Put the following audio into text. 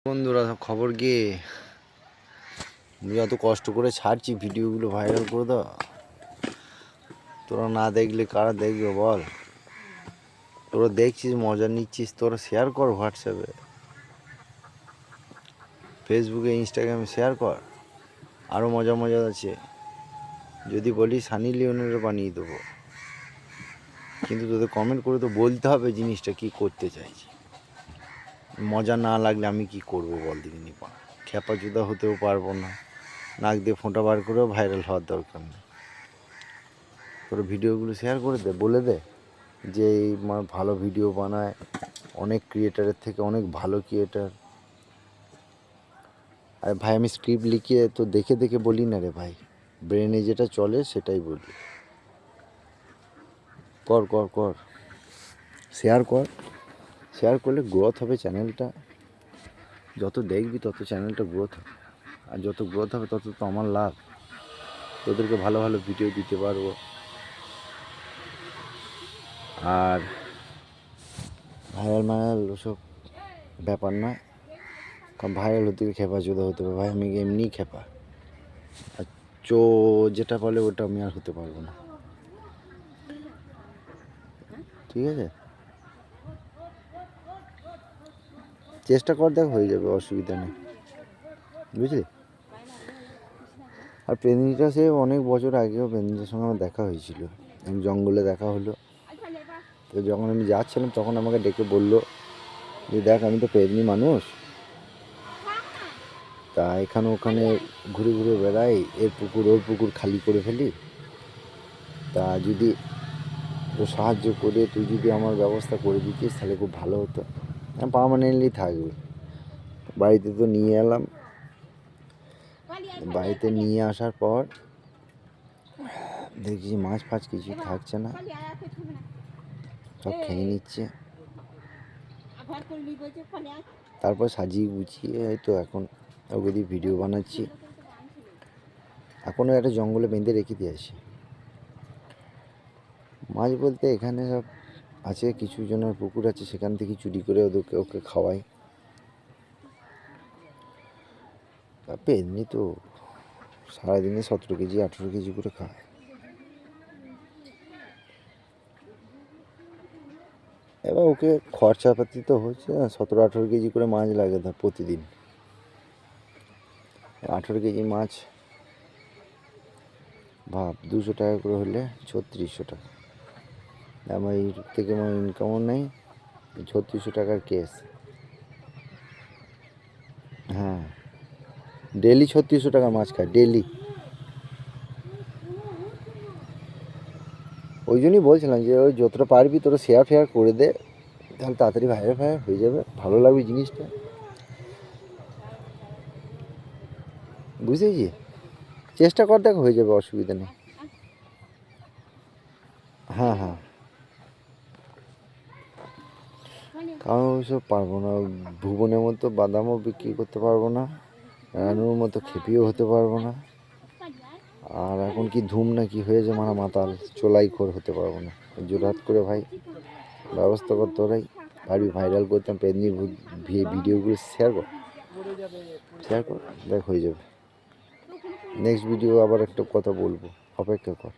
বন্ধুরা খবর কি? আমি এত কষ্ট করে ছাড়ছি ভিডিওগুলো ভাইরাল করে দাও। তোরা না দেখলে কারা দেখবে বল? তোরা দেখছিস, মজা নিচ্ছিস, তোরা শেয়ার কর হোয়াটসঅ্যাপে, ফেসবুকে, ইনস্টাগ্রামে শেয়ার কর। আরও মজা মজা আছে। যদি বলি সানি লিওনেরও বানিয়ে দেবো, কিন্তু তোদের কমেন্ট করে তো বলতে হবে জিনিসটা কি করতে চাইছি। মজা না লাগলে আমি কি করব বল দিদিনি? খেপা জুদা হতেও পারবো না, নাক দিয়ে ফোঁটা বার করেও ভাইরাল হওয়ার দরকার নেই। তোর ভিডিওগুলো শেয়ার করে দে, বলে দে যে এই ভালো ভিডিও বানায়, অনেক ক্রিয়েটারের থেকে অনেক ভালো ক্রিয়েটার। আর ভাই আমি স্ক্রিপ্ট লিখিয়ে তো দেখে দেখে বলি না রে ভাই, ব্রেনে যেটা চলে সেটাই বলি। কর কর কর, শেয়ার কর। শেয়ার করলে গ্রোথ হবে চ্যানেলটা। যত দেখবি তত চ্যানেলটা গ্রোথ হবে, আর যত গ্রোথ হবে তত তো আমার লাভ। তোদেরকে ভালো ভালো ভিডিও দিতে পারবো। আর ভাইরাল ওসব ব্যাপার না, কারণ ভাইরাল হতে খেপা চোদা হতে হবে। ভাই আমি এমনি খেপা, আর যেটা বলে ওটা আমি আর হতে পারবো না, ঠিক আছে? চেষ্টা কর, দেখ হয়ে যাবে, অসুবিধা নেই, বুঝলি? আর পেন্দিটা সে অনেক বছর আগেও পেন্দিটার সঙ্গে আমার দেখা হয়েছিল, জঙ্গলে দেখা হলো। তো যখন আমি যাচ্ছিলাম তখন আমাকে ডেকে বললো যে দেখ আমি তো পেন্দি মানুষ, তা এখানে ওখানে ঘুরে ঘুরে বেড়াই, এর পুকুর ওর পুকুর খালি করে ফেলি, তা যদি ও সাহায্য করে তুই যদি আমার ব্যবস্থা করে দিতিস তাহলে খুব ভালো হতো, পার্মানেন্টলি থাকবে। বাড়িতে তো নিয়ে এলাম, বাড়িতে নিয়ে আসার পর দেখছি মাছ ফাছ কিছু থাকছে না, সব খেয়ে নিচ্ছে। তারপর সাজিয়ে গুছিয়ে হয়তো এখন ওকে দিয়ে ভিডিও বানাচ্ছি। এখনও একটা জঙ্গলে বেঁধে রেখে দিয়ে আসি। মাছ বলতে এখানে সব আছে, কিছু জনের পুকুর আছে, সেখান থেকে চুরি করে ওকে খাওয়াই। তারপরে এমনি তো সারাদিনে 17 কেজি 18 কেজি করে খায়। এবার ওকে খরচাপাতি তো হচ্ছে, 17-18 কেজি করে মাছ লাগে ধর প্রতিদিন। 18 কেজি মাছ ভাব, 200 টাকা করে হলে 3600 টাকা। আমার ইউটিউব থেকে আমার ইনকামও নেই, 3600 টাকার কেস। হ্যাঁ, ডেলি 3600 টাকার মাছ খায়, ডেলি। ওই জন্যই বলছিলাম যে ওই যতটা পারবি তোরা শেয়ার করে দে, তাহলে তাড়াতাড়ি ভাইরাল হয়ে যাবে, ভালো লাগবে জিনিসটা, বুঝেছি? চেষ্টা কর, দেখ হয়ে যাবে, অসুবিধা নেই। হ্যাঁ হ্যাঁ, কারণ ওইসব পারবো না, ভুবনের মতো বাদামও বিক্রি করতে পারবো না, রানুর মতো খেপিও হতে পারবো না, আর এখন কি ধুম না কি হয়েছে মাতাল চোলাই খোর হতে পারবো না। জোরহাত করে ভাই ব্যবস্থা কর, তোরাই পারবি ভাইরাল করতাম পেন্দি ভিডিওগুলো শেয়ার কর, দেখ হয়ে যাবে। নেক্সট ভিডিও আবার একটা কথা বলবো, অপেক্ষা কর।